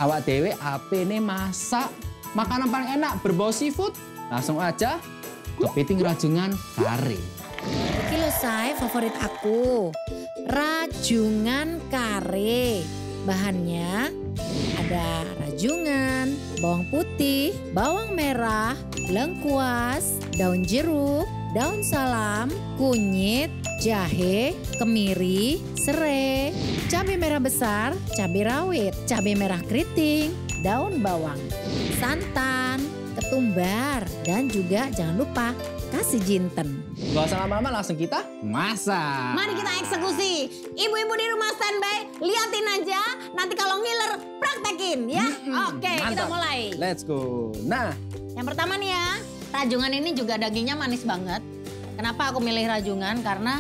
awak dewe ape nih masak makanan paling enak berbau seafood. Langsung aja kepiting rajungan kare. Iki lho say, favorit aku. Rajungan kare. Bahannya ada rajungan, bawang putih, bawang merah, lengkuas, daun jeruk, daun salam, kunyit, jahe, kemiri, serai, cabai merah besar, cabai rawit, cabai merah keriting, daun bawang, santan, ketumbar, dan juga jangan lupa kasih jinten. Gak usah lama-lama, langsung kita masak. Mari kita eksekusi. Ibu-ibu di rumah standby, liatin aja. Nanti kalau ngiler, praktekin ya. Oke, kita Mantap. mulai. Let's go. Nah, Yang pertama nih ya, rajungan ini juga dagingnya manis banget. Kenapa aku milih rajungan? Karena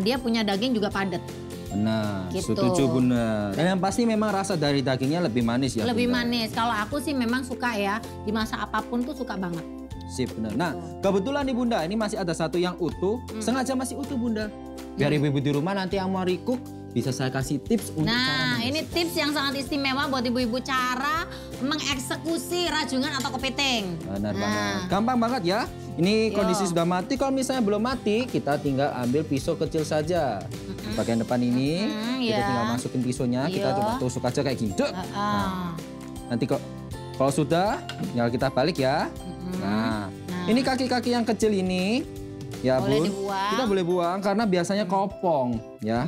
dia punya daging juga padat. benar, Gitu. setuju Bunda. Dan yang pasti memang rasa dari dagingnya lebih manis ya Lebih Bunda. manis. Kalau aku sih memang suka ya, dimasak apapun tuh suka banget. Sip, benar. Nah, kebetulan nih Bunda, ini masih ada satu yang utuh. Sengaja masih utuh Bunda. Biar ibu-ibu di rumah nanti yang mau recook bisa saya kasih tips untuk cara Nah, memasak. ini tips yang sangat istimewa buat ibu-ibu cara mengeksekusi rajungan atau kepiting. Benar Nah. banget. Gampang banget ya. Ini Yo. kondisi sudah mati. Kalau misalnya belum mati, kita tinggal ambil pisau kecil saja. Di bagian depan ini, kita ya. tinggal masukin pisaunya. Kita Yo. coba tusuk aja kayak gini. Dek. Ah. Nanti kalau sudah, tinggal kita balik ya. Nah, ini kaki-kaki yang kecil ini, ya Boleh Bun, dibuang. kita boleh buang karena biasanya kopong, ya.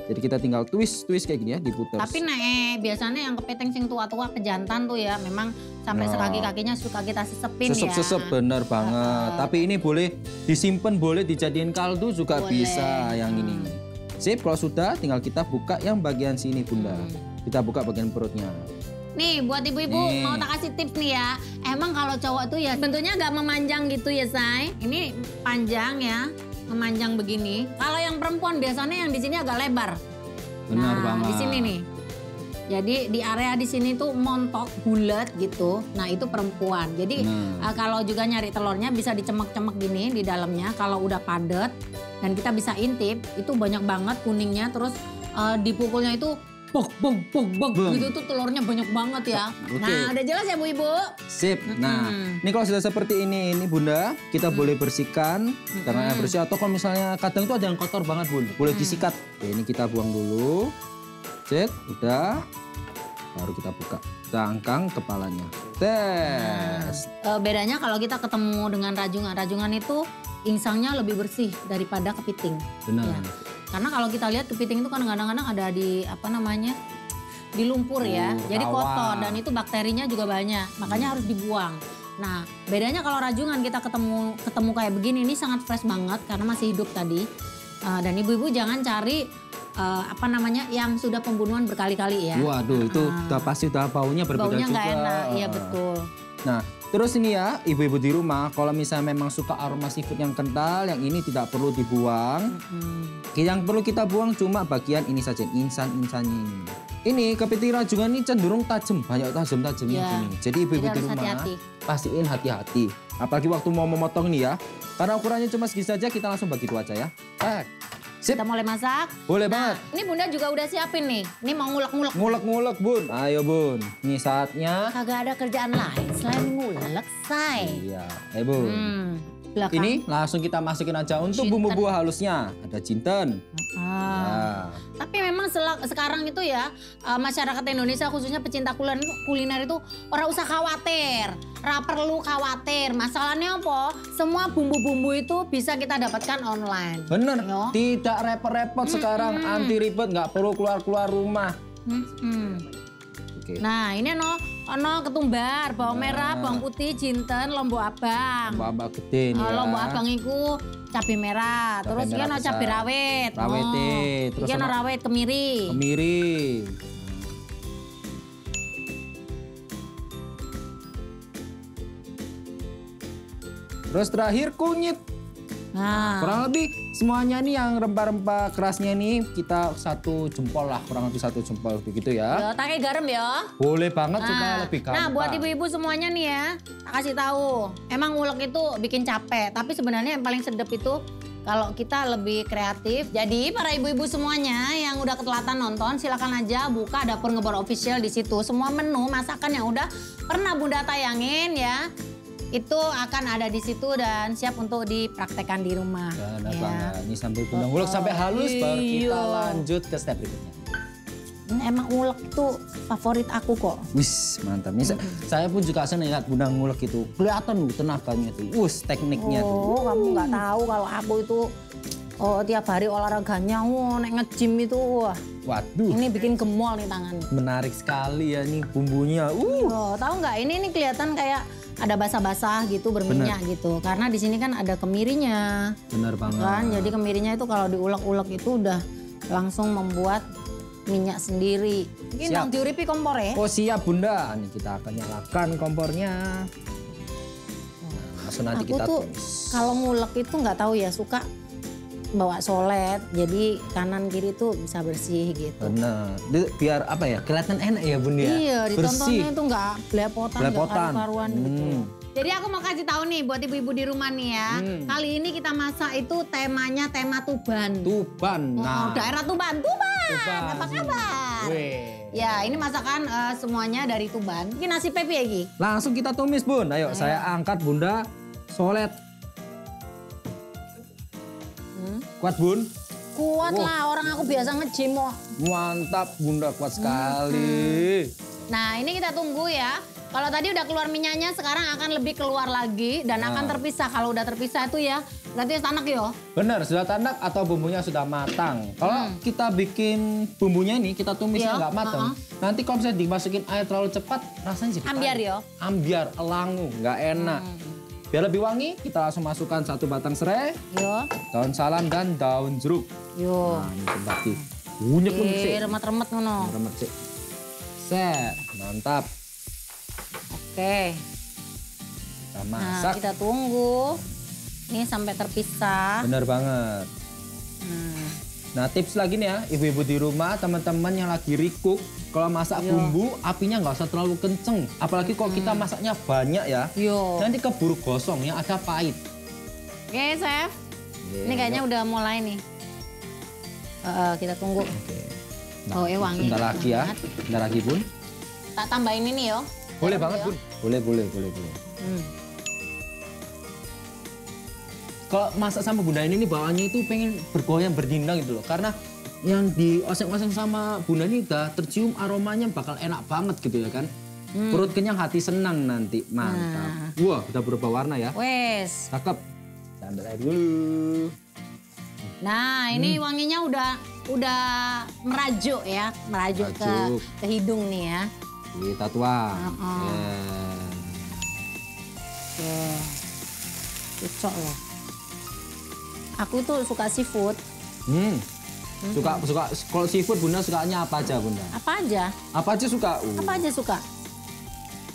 Jadi kita tinggal twist kayak gini ya, diputar. Tapi biasanya yang kepiting sing tua-tua kejantan tuh ya, memang sampai Nah. sekaki-kakinya suka kita sesepin ya. Sesep-sesep bener banget. Tapi ini boleh disimpan, boleh dijadiin kaldu juga Boleh. bisa yang ini. Sip, kalau sudah tinggal kita buka yang bagian sini Bunda. Kita buka bagian perutnya. Nih buat ibu-ibu Nih. mau tak kasih tips nih ya. Emang kalau cowok tuh ya bentuknya agak memanjang gitu ya say. Ini panjang ya, memanjang begini. Kalau yang perempuan biasanya yang di sini agak lebar. Benar Nah, banget. di sini nih. Jadi di area di sini tuh montok bulat gitu. Nah itu perempuan. Jadi kalau juga nyari telurnya bisa dicemek-cemek gini di dalamnya. Kalau udah padat dan kita bisa intip, itu banyak banget kuningnya. Terus dipukulnya itu bok gitu tuh telurnya banyak banget ya. Oke. Nah udah jelas ya Bu Ibu? Sip. Nah, ini kalau sudah seperti ini Bunda, kita boleh bersihkan dengan air bersih atau kalau misalnya kadang tuh ada yang kotor banget Bun, boleh disikat. Oke, ini kita buang dulu. Cek, udah. Baru kita buka. Kita angkang kepalanya. Tes. Bedanya kalau kita ketemu dengan rajungan itu insangnya lebih bersih daripada kepiting. Benar. Ya. Karena kalau kita lihat kepiting itu kan kadang-kadang ada di di lumpur ya, jadi rawa. kotor dan itu bakterinya juga banyak, makanya harus dibuang. Nah, bedanya kalau rajungan kita ketemu kayak begini, ini sangat fresh banget karena masih hidup tadi. Dan ibu-ibu jangan cari yang sudah pembunuhan berkali-kali ya. Waduh, itu udah pasti baunya berbeda Baunya juga. nggak enak, iya betul. Nah, terus ini ya, ibu-ibu di rumah, kalau misalnya memang suka aroma seafood yang kental, yang ini tidak perlu dibuang. Yang perlu kita buang cuma bagian ini saja, insan-insannya ini. Ini kepiting rajungan ini cenderung tajam, banyak tajam-tajamnya Ya. gini. Jadi ibu-ibu Jadi di harus rumah, hati-hati. pastiin hati-hati. Apalagi waktu mau memotong nih ya. Karena ukurannya cuma segini saja, kita langsung begitu aja ya. Sip, Kita mulai masak. boleh Nah, banget. ini Bunda juga udah siapin nih. Ini mau ngulek-ngulek. Ngulek-ngulek Bun, ayo Bun. Ini saatnya. Kagak ada kerjaan lain selain ngulek, say. Iya, ayo Bun. Belakang. Ini langsung kita masukin aja untuk Jinten. bumbu buah halusnya. Ada jinten. Ah. Tapi memang sekarang itu ya masyarakat Indonesia khususnya pecinta kuliner itu orang usah khawatir, perlu khawatir. Masalahnya apa? Semua bumbu-bumbu itu bisa kita dapatkan online. Bener, Yo. tidak repot-repot sekarang, anti ribet, nggak perlu keluar-keluar rumah. Oke. Nah ini ono ketumbar, bawang merah, bawang putih, jinten, lombok abang. Mbak gede nih ya. Lombok abang itu cabai merah, terus merah iki ono besar. cabai rawit. Rawite, terus Iki ono ono- rawit kemiri. Kemiri. Terus terakhir kunyit. Nah, Kurang lebih semuanya nih yang rempah-rempah kerasnya nih kita 1 jempol lah, kurang lebih 1 jempol begitu ya. yo pakai garam ya. Boleh banget supaya lebih gampang. Nah, buat ibu-ibu semuanya nih ya, tak kasih tahu. Emang ngulek itu bikin capek, tapi sebenarnya yang paling sedap itu Kalau kita lebih kreatif. Jadi para ibu-ibu semuanya yang udah ketelatan nonton, silakan aja buka Dapur Ngebor Official di situ. Semua menu masakan yang udah pernah Bunda tayangin ya, itu akan ada di situ dan siap untuk dipraktekkan di rumah. Benar banget. Ini sambil Bunda ngulek sampai halus baru kita lanjut ke step berikutnya. Emang ulek itu favorit aku kok. Wis, mantap. Nih, saya pun juga senang lihat Bunda ngulek itu. Kelihatan tenaganya tuh. Wus, tekniknya tuh. Oh, kamu nggak tahu kalau aku itu tiap hari olahraganya, nek nge-gym itu, wah. Waduh. Ini bikin gemol nih tangan. Menarik sekali ya nih bumbunya. Oh, tahu nggak? Ini kelihatan kayak ada basah-basah gitu, berminyak gitu. Karena di sini kan ada kemirinya. Benar banget. Kan, jadi kemirinya itu kalau diulek-ulek itu udah langsung membuat minyak sendiri. Mungkin Siap. dong diuripi kompor ya. Oh siap Bunda. Nih kita akan nyalakan kompornya. Nah, langsung nanti Aku kita tuh tumis. kalau ngulek itu nggak tahu ya, suka bawa solet. Jadi kanan kiri tuh bisa bersih gitu. Benar. Biar apa ya? Kelihatan enak ya Bunda. Iya, ditontonnya Bersih. itu nggak belepotan, nggak Belepotan. karu-karuan gitu. Hmm. Jadi aku mau kasih tahu nih buat ibu-ibu di rumah nih ya. Kali ini kita masak itu temanya tema Tuban. Tuban. Oh, daerah Tuban. Tuban. Tuban. Apa kabar? Weh. Ya, ini masakan semuanya dari Tuban. Ini nasi pepi ya, Gi? Langsung kita tumis Bun. Ayo saya angkat Bunda solet. Kuat Bun? Kuat lah, orang aku biasa nge-gym kok. Mantap Bunda, kuat sekali. Nah, ini kita tunggu ya. Kalau tadi udah keluar minyaknya, sekarang akan lebih keluar lagi dan akan terpisah. Kalau udah terpisah itu ya, berarti tanak yo. Benar, sudah tanak atau bumbunya sudah matang. Kalau kita bikin bumbunya ini, kita tumisnya Iya, nggak matang. Nanti kalau misalnya dimasukin air terlalu cepat, rasanya jadi Ambiar pahit. yo. Ambiar, elangu, nggak enak. Biar lebih wangi, kita langsung masukkan 1 batang serai, Yo, daun salam dan daun jeruk. yo. Nah, ini kembali. Bunyek pun sih. Remet-remet ngono. Remet sih. Set, mantap. Oke. Kita Nah, masak. kita tunggu. Ini sampai terpisah. Bener banget. Nah tips lagi nih ya, ibu-ibu di rumah, teman-teman yang lagi recook, kalau masak bumbu, apinya nggak usah terlalu kenceng. Apalagi kalau kita masaknya banyak ya, Yo. nanti keburu gosong ya, ada pahit. Oke, Chef. Ini kayaknya udah mulai nih. Kita tunggu. Oke. Oh, wangi. Bentar lagi ya, banget. bentar lagi Bun. Tak tambahin ini yo. Boleh Garam banget yo. Bun. Boleh. Kalau masak sama Bunda ini bawaannya itu pengen bergoyang berdindang gitu loh. Karena yang dioseng-oseng sama Bunda ini udah tercium aromanya bakal enak banget gitu ya kan. Perut kenyang, hati senang nanti. Mantap. Wah, udah berubah warna ya. Wes. Cakep. Kita ambil air dulu. Nah, ini wanginya udah merajuk ya, merajuk Merajuk. ke hidung nih ya. Kita tuang. Tuh. Cocok loh. Aku tuh suka seafood. Suka kalau seafood Bunda sukanya apa aja Bunda? Apa aja? Apa aja suka? Apa aja suka?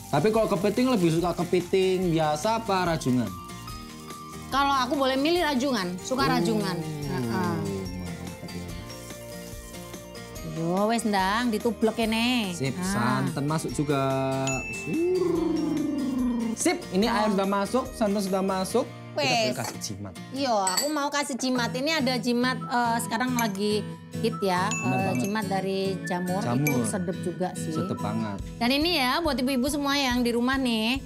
Tapi kalau kepiting lebih suka kepiting biasa apa rajungan? Kalau aku boleh milih rajungan, suka rajungan. Yo wes ndang ditublek kene. Sip, santan masuk juga. Sip, ini air sudah masuk, santan sudah masuk. Kita Wes. boleh kasih jimat. Iya, aku mau kasih jimat. Ini ada jimat sekarang lagi hit ya. banget. Jimat dari jamur. Itu Jamur. sedep juga sih. Sedap banget. Dan ini ya buat ibu-ibu semua yang di rumah nih.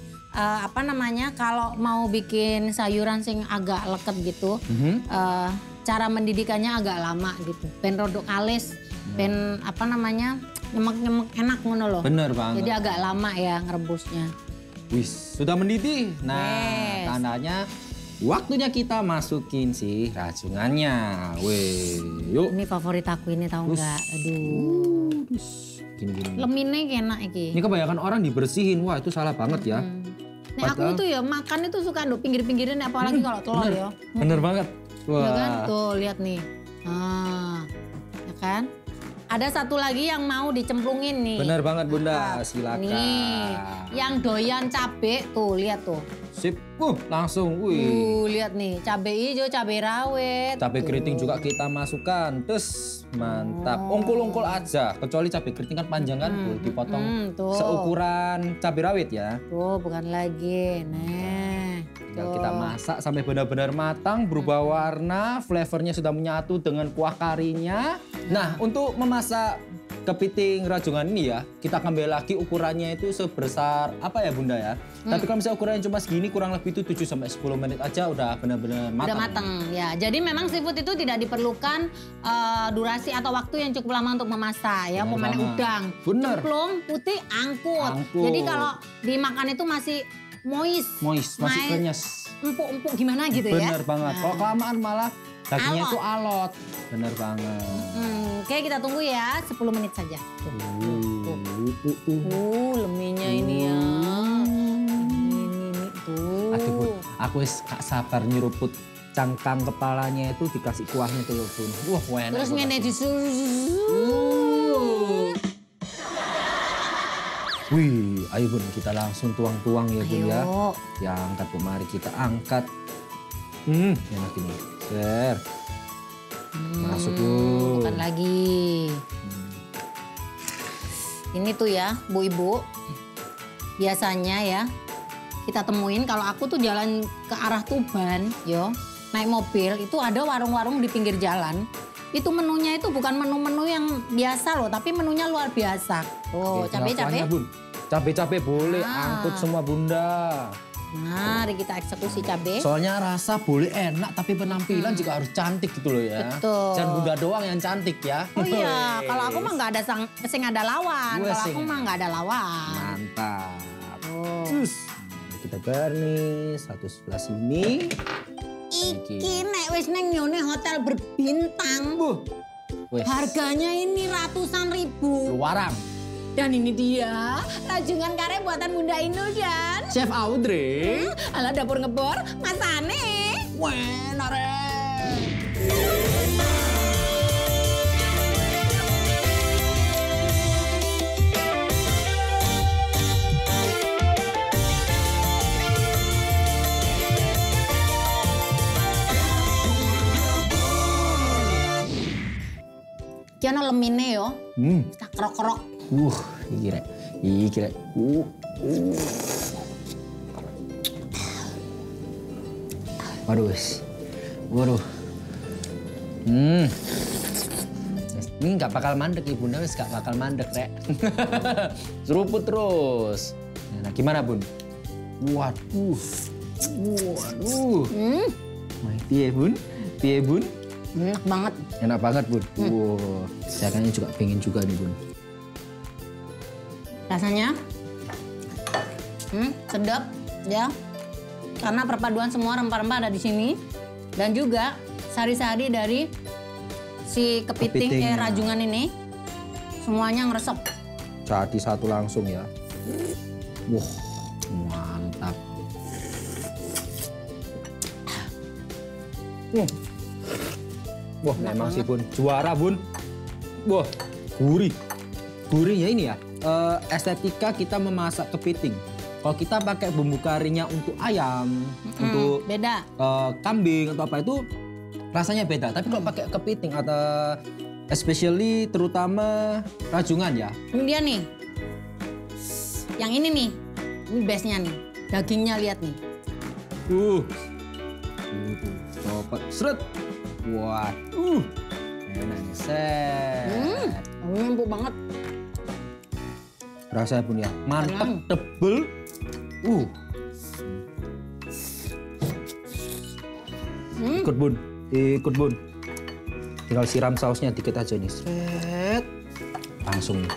Kalau mau bikin sayuran sing agak leket gitu. Cara mendidikannya agak lama gitu. Ben rodok alis. Ben nyemek-nyemek enak ngono loh. Bener banget. Jadi agak lama ya ngerebusnya. Wis, sudah mendidih. Nah, Yes. tandanya waktunya kita masukin sih rajungannya. Weh, yuk. Ini favorit aku ini tahu nggak? Aduh. Gini-gini. Lemine enak iki. Ini kebanyakan orang dibersihin. Wah, itu salah banget ya. Nah, aku tuh ya makan itu suka nduk pinggir-pinggirin apalagi kalau telur ya. Bener banget. Wah. Ya kan? Tuh lihat nih. Ya kan? Ada satu lagi yang mau dicemplungin nih. Bener banget Bunda, silakan. Nih, yang doyan cabe tuh lihat tuh. Sip, langsung, wih. Lihat nih, cabe hijau, cabe rawit. Cabai keriting juga kita masukkan, terus mantap. Ungkul-ungkul aja, kecuali cabai keriting kan panjang kan, tuh, dipotong tuh. seukuran cabai rawit ya. Tuh bukan lagi, nah. Tinggal kita masak sampai benar-benar matang, berubah warna, flavornya sudah menyatu dengan kuah karinya. Nah, untuk memasak kepiting rajungan ini ya, kita kembali lagi ukurannya itu sebesar apa ya Bunda ya. Tapi kalau misalnya ukurannya cuma segini, kurang lebih itu 7 sampai 10 menit aja udah benar-benar matang. Udah matang ya. Jadi memang seafood itu tidak diperlukan durasi atau waktu yang cukup lama untuk memasak ya. Pemanen udang, cemplung, putih, angkut. Jadi kalau dimakan itu masih moist, masih krenyes. Empuk-empuk gimana gitu ya. Bener banget. Kalau kelamaan malah dagingnya itu alot. Bener banget. Oke, kita tunggu ya 10 menit saja. Leminya ini ya. Ini tuh. Aduh Bun, aku gak sabar nyeruput cangkang kepalanya itu dikasih kuahnya tuh Bun. Wah, enak. Terus ngene Wih, ayo Bun, kita langsung tuang-tuang ya Bun ya. Ayo. Ya angkat Bun, mari kita angkat. Enak ini. Ser. Masuk Bun. Makan lagi. Ini tuh ya, Bu Ibu. Biasanya ya, kita temuin kalau aku tuh jalan ke arah Tuban, yo, naik mobil itu ada warung-warung di pinggir jalan. Itu menunya itu bukan menu-menu yang biasa loh, tapi menunya luar biasa. Oh, cabai-cabai. Cabai-cabai boleh, angkut semua Bunda. Mari kita eksekusi cabai. Soalnya rasa boleh enak, tapi penampilan juga harus cantik gitu loh ya. Betul. Jangan Bunda doang yang cantik ya. Oh iya, kalau aku mah nggak ada sing ada lawan. Kalau aku mah nggak ada lawan. Mantap. Oh. Terus kita garnish satu sebelah sini. Iki nek wis neng nyone hotel berbintang. Harganya ini ratusan ribu. Warang. Dan ini dia rajungan kare buatan Bunda Inul dan Chef Audrey. Ala dapur ngebor, Mas Ane. Wah, nare. Kiana lemine yo. Tak kerok-kerok. Iki rek. Waduh, wis. Waduh. Ini nggak bakal mandek Ibu, wis nggak bakal mandek, Rek. Seruput terus. Nah, gimana, Bun? Waduh. Piye, Bun? Enak banget. Enak banget, Bun. Wow, saya kayaknya juga pengen juga nih, Bun. Rasanya sedap ya. Karena perpaduan semua rempah-rempah ada di sini. Dan juga sari-sari dari si kepiting rajungan ini. Semuanya ngeresep. Jadi satu langsung ya. Wah, mantap. Wah, memang sih Bun, juara Bun. Wah, gurih. Gurihnya ini ya, estetika kita memasak kepiting. Kalau kita pakai bumbu karinya untuk ayam, untuk beda. Kambing atau apa itu rasanya beda. Tapi kalau pakai kepiting atau especially terutama rajungan ya. Ini dia nih. Yang ini nih, ini base-nya nih. Dagingnya lihat nih. Coba seret. Waduh, enak nih, set. Empuk banget. Rasanya Bun ya, mantap, tebel. Ikut Bun, ikut Bun. Tinggal siram sausnya dikit aja nih, set. Langsung nih.